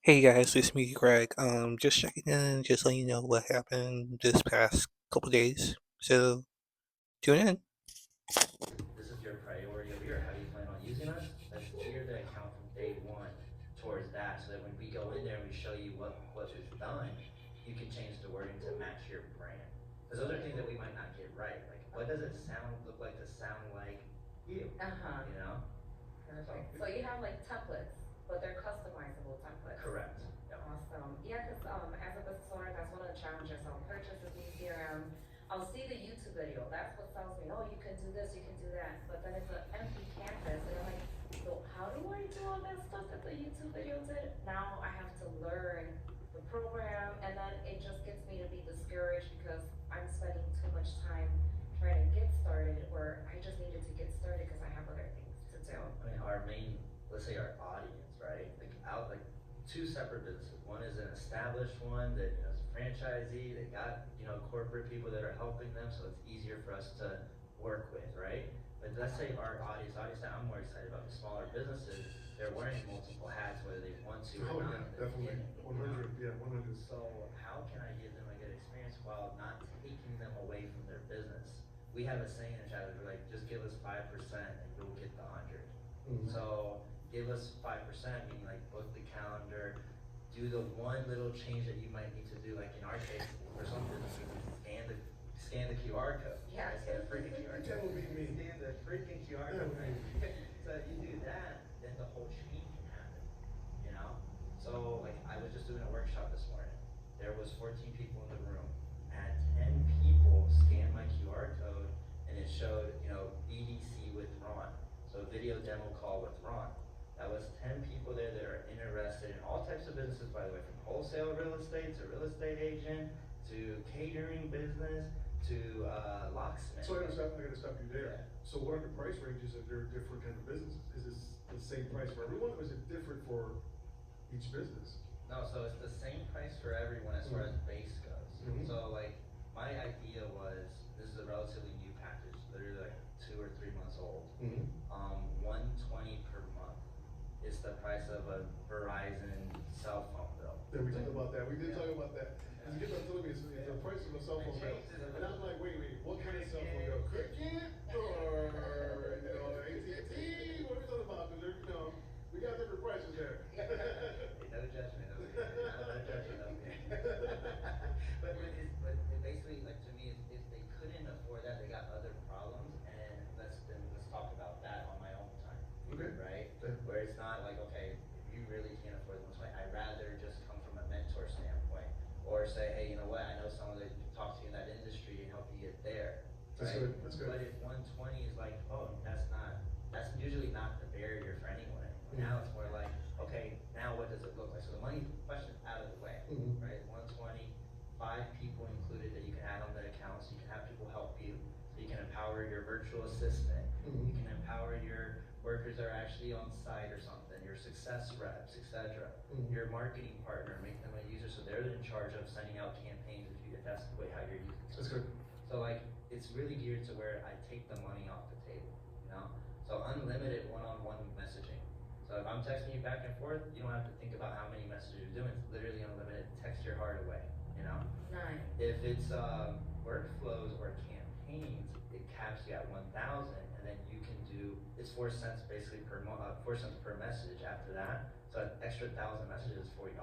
Hey guys, it's me, Greg. Just checking in, just letting you know what happened this past couple days. So tune in. This is your priority over here. How do you plan on using us? Let's gear the account from day one towards that so that when we go in there and we show you what is done, you can change the wording to match your brand. Because those are things that we might not get right. Like, what does it look like to sound like you? Uh-huh. You know? Perfect. So you have like templates, but they're customizable templates. Correct. Yep. Awesome. Yeah, because as a business owner, that's one of the challenges. I'll purchase a new CRM. I'll see the YouTube video. That's what tells me, oh, you can do this, you can do that. But then it's an empty canvas, and I'm like, so how do I do all that stuff that the YouTube video did? Now I have to learn the program, and then it just gets me to be discouraged because I'm spending too much time trying to get started, or I just needed to get started because I have other things to do. I mean, our main, let's say our audience, right? Like two separate businesses. One is an established one that is a franchisee. They got corporate people that are helping them, so it's easier for us to work with, right? But let's say our audience that I'm more excited about, the smaller businesses, they're wearing multiple hats whether they want to Oh or yeah, not. definitely. 100, yeah, 100. So how can I give them a good experience while not taking them away from their business? We have a saying in Chadwick, we're like, just give us 5% and you'll get the 100. So give us 5%, meaning like book the calendar, do the one little change that you might need to do. Like in our case, for some businesses, scan the QR code. Yeah. Scan the freaking QR code. That would be me. Scan the freaking QR That code. would be me. So you do that, then the whole change can happen. You know? So like I was just doing a workshop this morning. There was 14 people in the room. I had 10 people scan my QR code and it showed, BDC with Ron. So video demo call with Ron. That was 10 people there that are interested in all types of businesses, by the way, from wholesale real estate to real estate agent to catering business to locksmith. So I gotta stop you there. Yeah. So what are the price ranges if they're different kind of businesses? Is this the same price for everyone, or is it different for each business? No, so it's the same price for everyone as far as base goes. Mhm. So like my idea was this is a relatively new package, literally like 2 or 3 months old. 120 per month is the price of a Verizon cell phone bill. Yeah, we talked about that. We did Yeah. talk about that. And you kept on telling me it's the price of a cell phone bill. And I'm like, wait, what kind of cell phone bill? Cricket or AT&T? What are we talking about? Because we got different prices there. Hey, no judgment over here. No judgment over here. but it basically, like to me, if they couldn't afford that, they got other problems, and let's talk about that on my own time. Okay. Right? Yeah. Where it's not like, okay, if you really can't afford the most money, I'd rather just come from a mentor standpoint. Or say, hey, you know what, I know someone that can talk to you in that industry and help you get there. That's Right? good. That's good. But if 120 is like, oh, that's usually not the barrier for anyone anymore. Now it's more like, okay, now what does it look like? So the money question's out of the way, right? 120, 5 people included that you can add on the account, so you can have people help you. So you can empower your virtual assistant. You can empower your workers that are actually on site or something, your success reps, etc. Your marketing partner, make them a user so they're in charge of sending out campaigns if that's the way how you're using it. That's good. So like it's really geared to where I take the money off the table, you know? So unlimited one-on-one messaging. So if I'm texting you back and forth, you don't have to think about how many messages you're doing. It's literally unlimited. Text your heart away, you know? Nice. If it's workflows or campaigns, it caps you at 1,000, and then you can do it's 4 cents basically 4 cents per message after that. So an extra 1,000 messages is $40.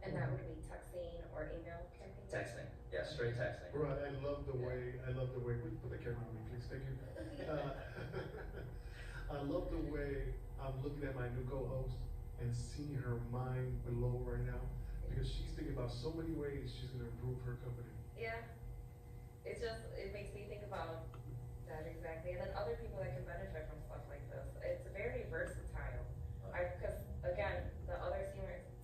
And that would be texting or email campaign? Texting, yeah, straight texting. Bro, I love the way, would you put the camera on me, please? Thank you. I love the way I'm looking at my new co-host and seeing her mind below right now because she's thinking about so many ways she's going to improve her company. Yeah. It makes me think about that exactly. And then other people that can benefit from stuff like this. It's very versatile. Because again, the other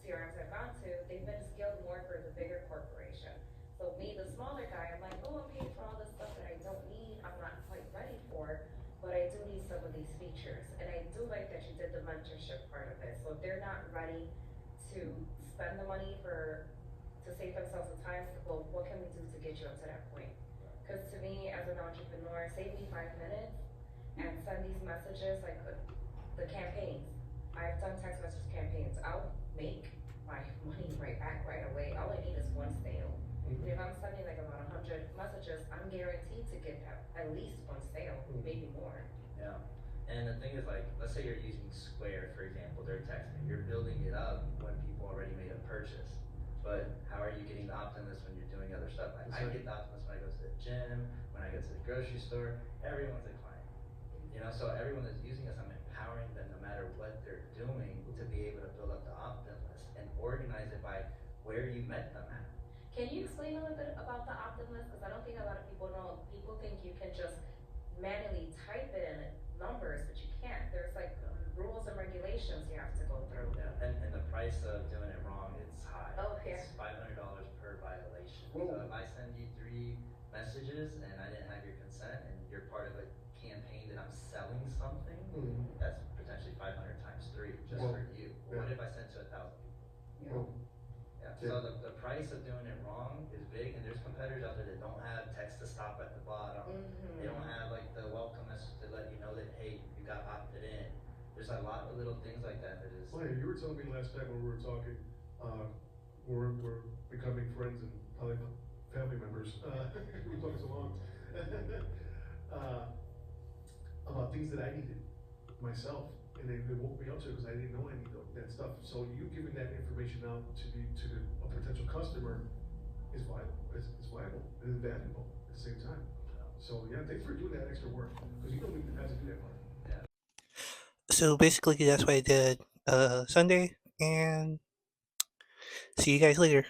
CRMs I've gone to, they've been scaled more for the bigger corporation. So me, the smaller guy, I'm like, oh, I'm paying for all this stuff that I don't need, I'm not quite ready for, but I do need some of these features. And I do like that you did the mentorship part of it. So if they're not ready to spend the money to save themselves the time, well, what can we do to get you up to that point? Because to me, as an entrepreneur, save me 5 minutes and send these messages like the campaigns. I've done text message campaigns. I'll make my money right back right away. All I need is one sale. Mhm. And if I'm sending like about 100 messages, I'm guaranteed to get at least one sale, maybe more. Yeah. And the thing is, like, let's say you're using Square, for example, they're texting. You're building it up when people already made a purchase. But how are you getting the optimist when you're doing other stuff? Like, I get the optimist when I go to the gym, when I go to the grocery store. Everyone's a client. You know, so everyone that's using us, I'm empowering them no matter what they're doing to be able to build up the optimist and organize it by where you met them at. Can you explain a little bit about the Optimus? Because I don't think a lot of people know. People think you can just manually type in numbers, but you can't. There's like rules and regulations you have to go through. Yeah, and the price of doing it wrong, it's high. Oh, yeah. It's $500 per violation. Whoa. So if I send you 3 messages and I didn't have your consent and you're part of a campaign that I'm selling something, Mhm. that's potentially 500 times 3 just Whoa. for you. Well, what Yeah. if I sent to 1,000 people? Well, Yeah. Yeah. So the price of doing it wrong is big, and there's competitors out there that don't have text to stop at the bottom. Mhm. They don't have like the welcome message to let you know that, hey, you got opted in. There's a lot of little things like that that is. well, you were telling me last time when we were talking, we're becoming friends and probably family members. We talked so long. About things that I needed myself, and they woke me up to it because I didn't know I needed that stuff. So you giving that information out to a potential customer is vital. It's viable. It is valuable at the same time. So yeah, thanks for doing that extra work because you don't even have to do that part. So basically, that's what I did Sunday, and see you guys later.